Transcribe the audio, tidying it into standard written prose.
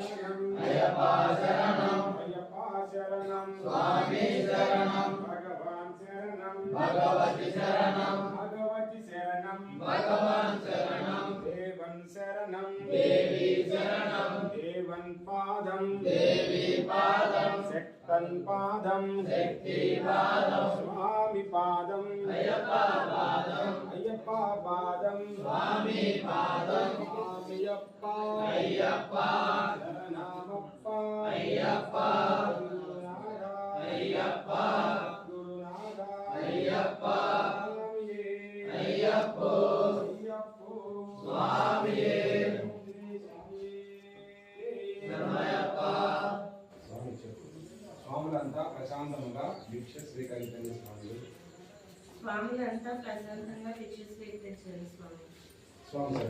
అయ్యప్ప శరణం స్వామి శరణం భగవాన్ శరణం భగవతి శరణం భగవాన్ శరణం దేవన్ శరణం దేవి శరణం దేవన్ పాదం దేవి పాదం శక్తన్ పాదం శక్తి పాదం స్వామి పాదం అయ్యప్ప పాదం స్వామి పాదం స్వామియప్ప అయ్యప్ప శరణమప్ప అయ్యప్ప అయ్యప్ప గురునాథ అయ్యప్ప అయ్యప్పో స్వామియే శరణమయ్యప్ప. స్వాములంతా ప్రశాంతంగా దీక్ష స్వీకరించండి స్వామి. స్వాములంతా ప్రశాంతంగా దీక్ష స్వీకరించండి స్వామి. స్వామి